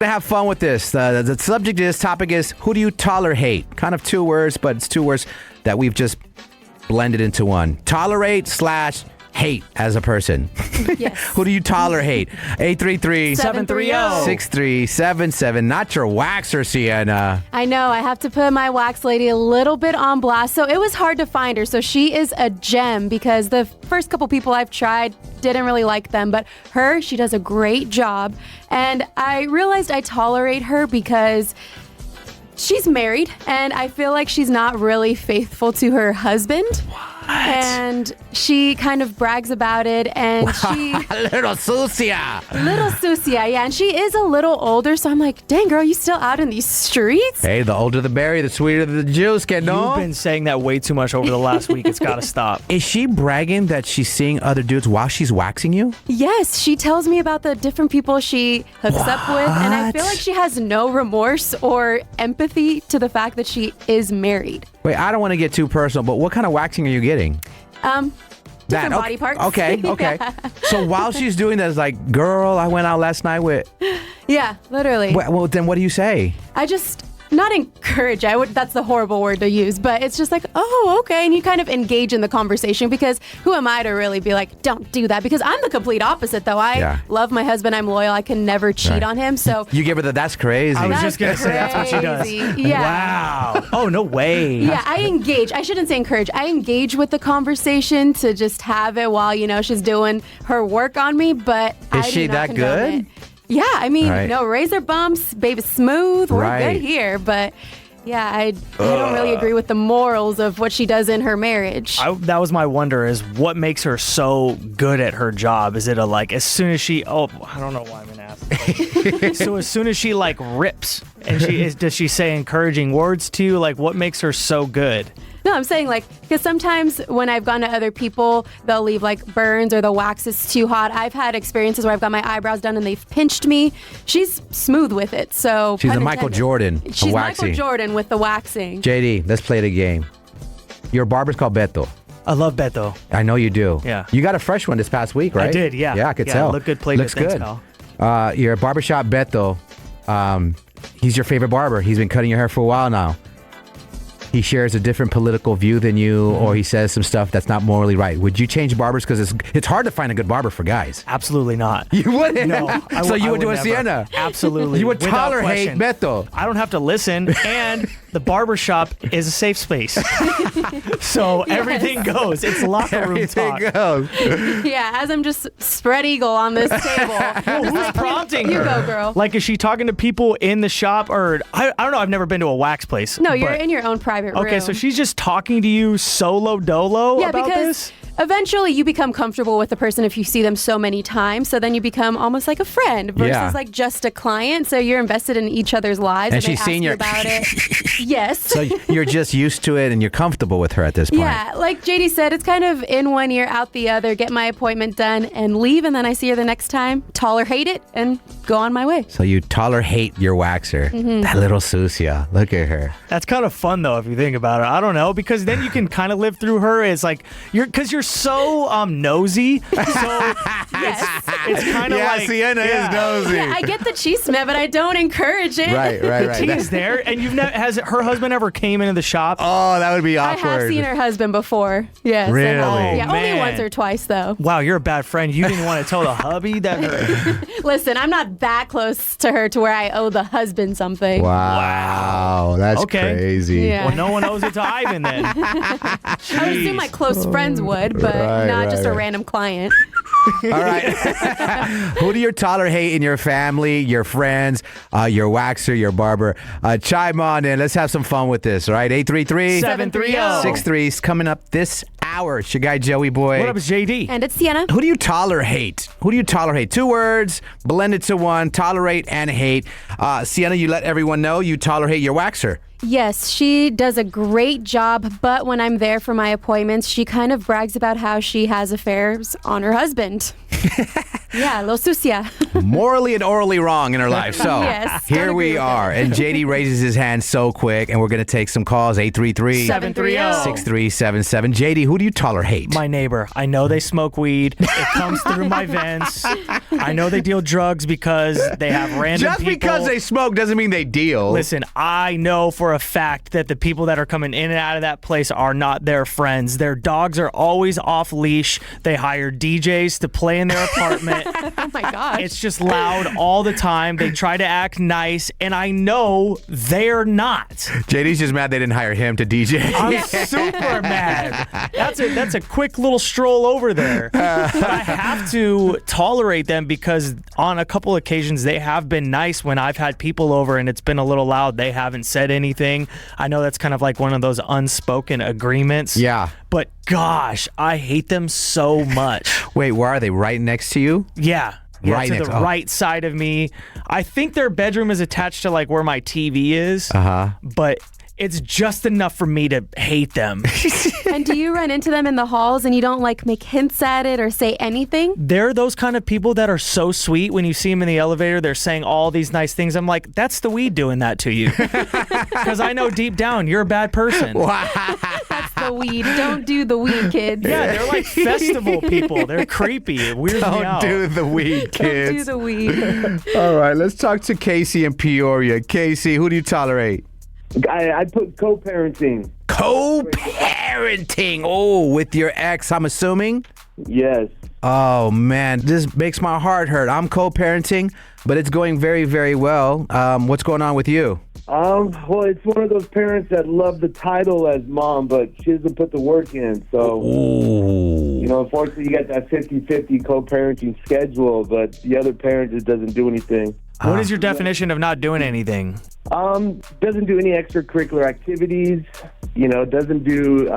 to have fun with this. The subject of this topic is, who do you tolerHATE? Kind of two words, but it's two words that we've just blended into one. Tolerate/hate as a person. Yes. Who do you tolerHATE? 833-730-6377. Not your waxer, Sienna. I know. I have to put my wax lady a little bit on blast. So it was hard to find her. So she is a gem because the first couple people I've tried didn't really like them. But her, she does a great job. And I realized I tolerate her because she's married, and I feel like she's not really faithful to her husband. What? And she kind of brags about it, and she... Little sucia. Little sucia, yeah. And she is a little older, so I'm like, dang, girl, you still out in these streets? Hey, the older the berry, the sweeter the juice, que no? You've been saying that way too much over the last week. It's got to stop. Is she bragging that she's seeing other dudes while she's waxing you? Yes, she tells me about the different people she hooks up with, and I feel like she has no remorse or empathy to the fact that she is married. Wait, I don't want to get too personal, but what kind of waxing are you getting? Different body parts. Okay. Yeah. So while she's doing that, it's like, girl, I went out last night with... Yeah, literally. Well, then what do you say? I just... Not encourage, that's the horrible word to use, but it's just like, oh, okay. And you kind of engage in the conversation, because who am I to really be like, don't do that? Because I'm the complete opposite, though. I love my husband. I'm loyal. I can never cheat on him. So you give her that's crazy. I was just going to say that's what she does. Yeah. Wow. Oh, no way. Yeah, I engage. I shouldn't say encourage. I engage with the conversation to just have it while, she's doing her work on me, but Is she that good? Yeah, I mean, no razor bumps, baby smooth. We're good here, but yeah, I don't really agree with the morals of what she does in her marriage. That was my wonder, is what makes her so good at her job? Is it as soon as she, I don't know why I'm an ass. So as soon as she rips, and does she say encouraging words to you? What makes her so good? No, I'm saying because sometimes when I've gone to other people, they'll leave burns or the wax is too hot. I've had experiences where I've got my eyebrows done and they've pinched me. She's smooth with it, so she's a Michael Jordan. She's Michael Jordan with the waxing. JD, let's play the game. Your barber's called Beto. I love Beto. I know you do. Yeah. You got a fresh one this past week, right? I did, yeah. Yeah, I could tell. Look good, played Looks it. good. Thanks, pal. Your barbershop Beto, he's your favorite barber. He's been cutting your hair for a while now. He shares a different political view than you, or he says some stuff that's not morally right. Would you change barbers? Because it's hard to find a good barber for guys. Absolutely not. You wouldn't? No. So you would do a never. Sienna? Absolutely. You would Without tolerHATE question. Beto. I don't have to listen, and the barbershop is a safe space. So everything goes. It's locker room talk. Goes. Yeah, as I'm just spread eagle on this table. Well, who's prompting her? You go, girl. Is she talking to people in the shop, or I don't know. I've never been to a wax place. No, you're in your own private room. Okay, so she's just talking to you solo dolo about because this? eventually you become comfortable with the person if you see them so many times. So then you become almost like a friend versus just a client. So you're invested in each other's lives. And she's they seen ask you about it. Yes. So you're just used to it and you're comfortable with her at this point. Yeah, like JD said, it's kind of in one ear, out the other, get my appointment done and leave, and then I see her the next time, tolerHATE it, and go on my way. So you tolerHATE your waxer. Mm-hmm. That little sucia. Look at her. That's kind of fun, though, if you think about it. I don't know, because then you can kind of live through her. It's you're so nosy. So it's kind of Sienna is nosy. Yeah, I get the chisme, but I don't encourage it. Right. The tea is there, and has her husband ever came into the shop? Oh, that would be I awkward. have seen her husband before. Yes. Really? Yeah, Oh, only man. once or twice, though. Wow, you're a bad friend. You didn't want to tell the hubby that. Listen, I'm not that close to her to where I owe the husband something. Wow. That's Okay. crazy. Yeah. Well, no one owes it to Ivan then. I would assume my close friends would, but not just a random client. All right. Who do you tolerHATE in your family, your friends, your waxer, your barber? Chime on in. Let's have some fun with this, all right? 833-730-63's coming up this hour. It's your guy, Joey Boy. What up, it's JD? And it's Sienna. Who do you tolerHATE? Who do you tolerHATE? Two words, blended to one, tolerate and hate. Sienna, you let everyone know you tolerHATE your waxer. Yes, she does a great job, but when I'm there for my appointments, she kind of brags about how she has affairs on her husband. Yeah, lo sucia. Morally and orally wrong in her life. So Yes, here don't we agree with are. And JD raises his hand so quick, and we're going to take some calls. 833 730. 6377. JD, who do you tolerate? My neighbor. I know they smoke weed. It comes through my vents. I know they deal drugs because they have random Just people. because they smoke doesn't mean they deal. Listen, I know for a fact that the people that are coming in and out of that place are not their friends. Their dogs are always off leash. They hire DJs to play in their apartment. Oh my gosh. It's just loud all the time. They try to act nice, and I know they're not. JD's just mad they didn't hire him to DJ. I'm super mad. That's a quick little stroll over there. But I have to tolerate them because on a couple occasions they have been nice when I've had people over and it's been a little loud. They haven't said anything. I know that's kind of like one of those unspoken agreements. Yeah. But gosh, I hate them so much. Wait, where are they? Right next to you? Yeah, Right to next- the oh. right side of me. I think their bedroom is attached to like where my TV is. But it's just enough for me to hate them. And do you run into them in the halls and you don't like make hints at it or say anything? They're those kind of people that are so sweet. When you see them in the elevator, they're saying all these nice things. I'm like, that's the weed doing that to you. Because I know deep down you're a bad person. That's the weed. Don't do the weed, kids. Yeah, they're like festival people. They're creepy. It weirds me Don't out. do the weed, Don't do kids. the weed. All right, let's talk to Casey in Peoria. Casey, who do you tolerate? I put co-parenting. Co-parenting. Oh, with your ex, I'm assuming? Yes. Oh, man, this makes my heart hurt. I'm co-parenting, but it's going very, very well. What's going on with you? Well, it's one of those parents that love the title as mom, but she doesn't put the work in. So, Ooh. Unfortunately, you got that 50-50 co-parenting schedule, but the other parent just doesn't do anything. What is your definition of not doing anything? Doesn't do any extracurricular activities. Doesn't do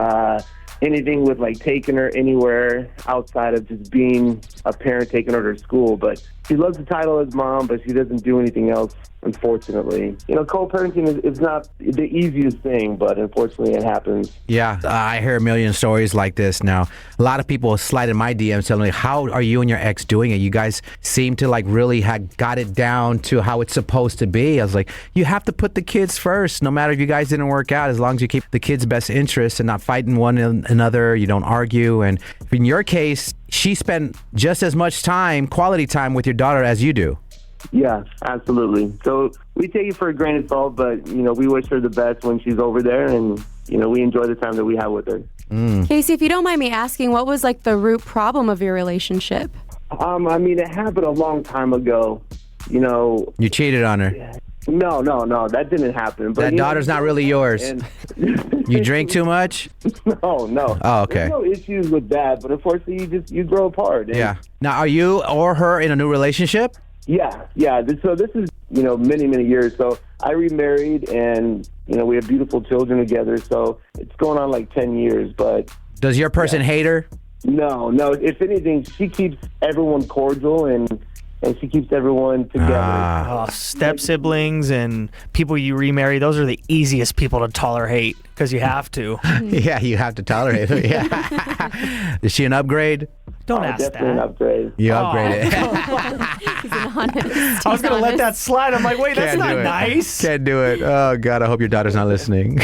anything with like taking her anywhere outside of just being a parent taking her to school. But she loves the title as mom, but she doesn't do anything else, unfortunately. Co-parenting is not the easiest thing, but unfortunately it happens. Yeah, I hear a million stories like this now. A lot of people slide in my DMs telling me, how are you and your ex doing it? You guys seem to like really have got it down to how it's supposed to be. I was like, you have to put the kids first, no matter if you guys didn't work out, as long as you keep the kids' best interests and not fighting one another, you don't argue. And in your case, she spent just as much time, quality time with your daughter as you do. Yeah, absolutely. So we take it for a grain of salt, but, we wish her the best when she's over there, and, we enjoy the time that we have with her. Casey, if you don't mind me asking, what was like the root problem of your relationship? It happened a long time ago. You cheated on her. No, that didn't happen. But That daughter's not really yours. And You drink too much? No. Oh, okay. There's no issues with that, but unfortunately, you grow apart. And Yeah. Now, are you or her in a new relationship? Yeah. So this is, many, many years. So I remarried, and, we have beautiful children together. So it's going on like 10 years, but... Does your person hate her? No. If anything, she keeps everyone cordial, and she keeps everyone together. Step siblings and people you remarry, those are the easiest people to tolerate because you have to. Yeah, you have to tolerate her. Yeah. Is she an upgrade? Don't ask Definitely an that. upgrade. You upgraded. He's an honest. I was going to let that slide. I'm like, wait, that's Can't not do it. nice. Can't do it. Oh, God, I hope your daughter's not listening.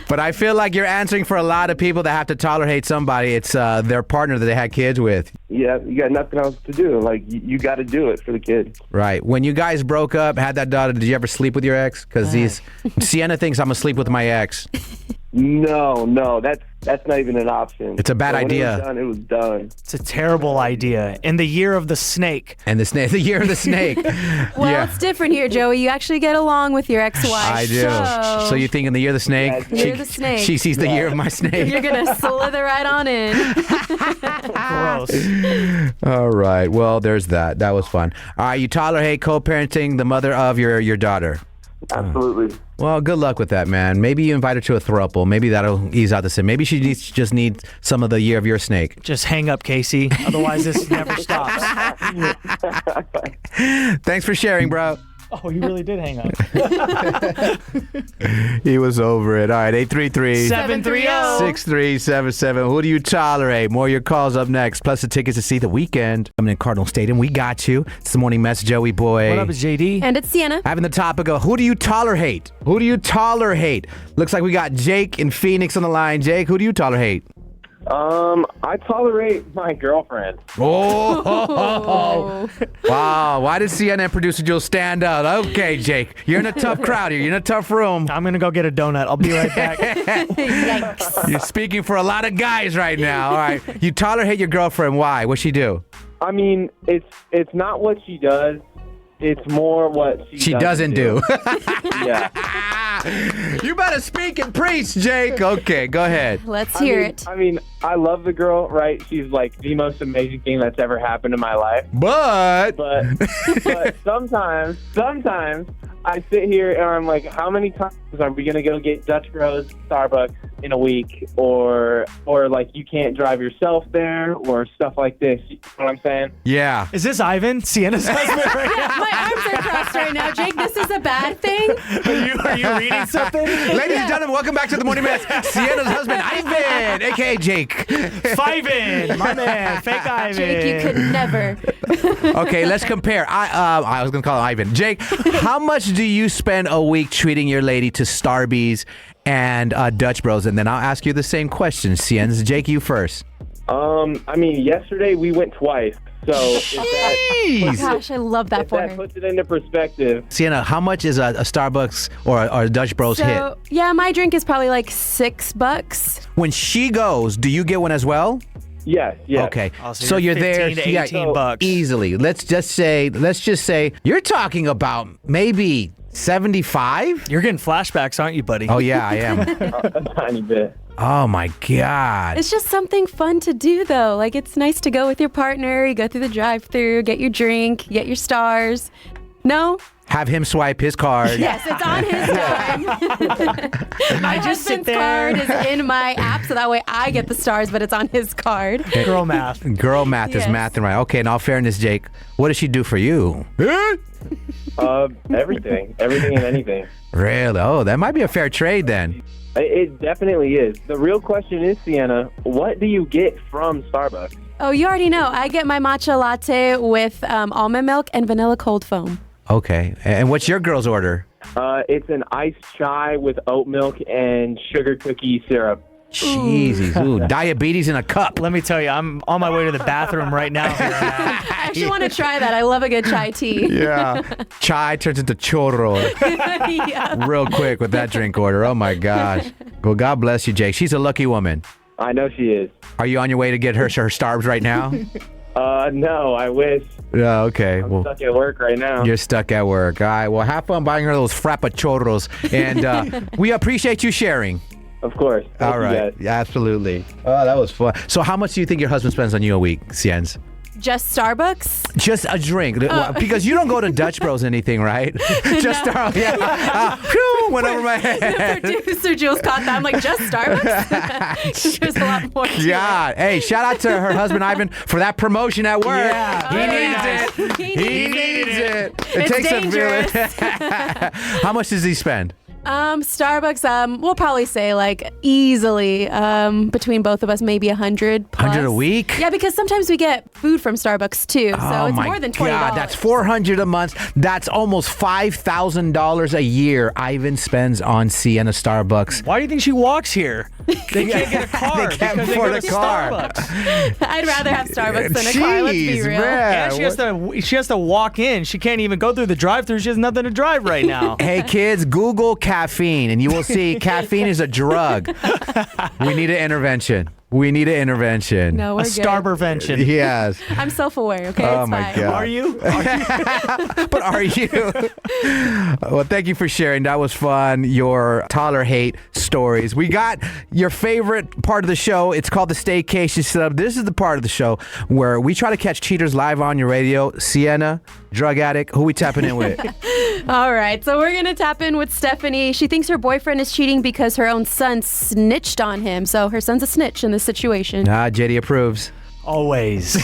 But I feel like you're answering for a lot of people that have to tolerate somebody. It's their partner that they had kids with. Yeah, you got nothing else to do. Like, you got to do it for the kid. Right. When you guys broke up, had that daughter, did you ever sleep with your ex? Because Sienna thinks I'm going to sleep with my ex. No, that's not even an option. It's a bad When idea. It was done. It's a terrible idea. In the year of the snake. And the snake, the year of the snake. Well, Yeah. it's different here, Joey. You actually get along with your ex-wife. I do. So you think in the year of the snake? Yeah, Year of the snake. She sees the year of my You're snake. gonna slither right on in. Gross. All right. Well, there's that. That was fun. All right. You tolerate co-parenting the mother of your daughter. Absolutely. Well, good luck with that, man. Maybe you invite her to a throuple. Maybe that'll ease out the sin. Maybe she just needs some of the year of your snake. Just hang up, Casey. Otherwise, this never stops. Thanks for sharing, bro. Oh, he really did hang up. He was over it. All right, 833 730. 6377. Who do you tolerate? More of your calls up next. Plus the tickets to see The Weeknd. I'm in Cardinal Stadium. We got you. It's the morning mess, Joey boy. What up, is JD? And it's Sienna. Having the topic of who do you tolerate? Who do you tolerate? Looks like we got Jake in Phoenix on the line. Jake, who do you tolerate? I tolerate my girlfriend. Oh, wow. Why did CNN producer Jules stand out? Okay, Jake. You're in a tough crowd here. You're in a tough room. I'm going to go get a donut. I'll be right back. Yikes. You're speaking for a lot of guys right now. All right. You tolerate your girlfriend. Why? What'd she do? I mean, it's not what she does. It's more what She doesn't do. Yeah. You better speak and preach, Jake. Okay, go ahead. Let's hear it. I mean, I love the girl, right? She's like the most amazing thing that's ever happened in my life. But But sometimes I sit here and I'm like, how many times are we gonna go get Dutch Bros, Starbucks in a week, or like you can't drive yourself there, or stuff like this? You know what I'm saying? yeah. Is this Ivan, Sienna's husband right Yeah, my arms are crossed right now. Jake, this is a bad thing. now? Are you reading something? Ladies and gentlemen, welcome back to the Morning Mess. Sienna's husband, Ivan, a.k.a. Jake. Fivin, my man, fake Ivan. Jake, you could never. Okay, let's compare. I was going to call him Ivan. Jake, how much do you spend a week treating your lady to Starbies and Dutch Bros? And then I'll ask you the same question. Sienna's, Jake, you first. I mean, yesterday we went twice. So Jeez. Gosh, I love that if for that her. puts it into perspective, Sienna, how much is a Starbucks or a Dutch Bros hit? So, yeah, my drink is probably like $6. When she goes, do you get one as well? yes. Okay. Oh, so so you're you're there 15 to 18 bucks. easily. Let's just say you're talking about maybe 75? You're getting flashbacks, aren't you, buddy? Oh yeah, I am. A tiny bit. Oh my God. It's just something fun to do, though. Like, it's nice to go with your partner. You go through the drive-thru, get your drink, get your stars. No? Have him swipe his card. Yes, it's on his dime. My just sit husband's there. card is in my app, so that way I get the stars, but it's on his card. Girl math. Girl math is Yes. mathing right. Okay, in all fairness, Jake, what does she do for you? Everything and anything. Really? Oh, that might be a fair trade then. It definitely is. The real question is, Sienna, what do you get from Starbucks? Oh, you already know. I get my matcha latte with almond milk and vanilla cold foam. Okay. And what's your girl's order? It's an iced chai with oat milk and sugar cookie syrup. Jeez, ooh, diabetes in a cup. Let me tell you, I'm on my way to the bathroom right now. I actually want to try that. I love a good chai tea. Yeah. Chai turns into churro Yeah. real quick with that drink order. Oh my gosh. Well, God bless you, Jake. She's a lucky woman. I know she is. Are you on your way to get her Starbs right now? No, I wish. Yeah, okay. I'm Well, stuck at work right now. you're stuck at work. All right. Well, have fun buying her those frappuccinos. And we appreciate you sharing. Of course. Thank All you, right. guys. Yeah, absolutely. Oh, that was fun. So how much do you think your husband spends on you a week, Sienz? Just Starbucks? Just a drink. Because you don't go to Dutch Bros anything, right? Just Starbucks. Yeah. Phew, went over my head. Producer Jules caught that. I'm like, just Starbucks? There's a lot more to it. God. Hey, shout out to her husband, Ivan, for that promotion at work. Yeah. He Very needs nice. it. He needs it. It It's takes dangerous. a village. How much does he spend? Starbucks, we'll probably say like easily between both of us, maybe 100 plus. 100 a week? Yeah, because sometimes we get food from Starbucks too, so Oh it's my more than $20. God, that's $400 a month. That's almost $5,000 a year Ivan spends on Sienna Starbucks. Why do you think she walks here? They can't get a car They can't because they afford go a to car. Starbucks. I'd rather have Starbucks than a car. Let's be Jeez, real. man. And she has to walk in. She can't even go through the drive-thru. She has nothing to drive right now. Hey kids, Google caffeine and you will see caffeine is a drug. We need an intervention. We need an intervention. No, we're A good. Starbervention. Yes. I'm self-aware. Okay, Oh it's my fine. God. Are you? But are you? Well, thank you for sharing. That was fun. Your tolerHATE stories. We got your favorite part of the show. It's called the Staycation setup. This is the part of the show where we try to catch cheaters live on your radio. Sienna, drug addict, who we tapping in with? All right, so we're gonna tap in with Stephanie. She thinks her boyfriend is cheating because her own son snitched on him. So her son's a snitch in this situation. JD approves. Always.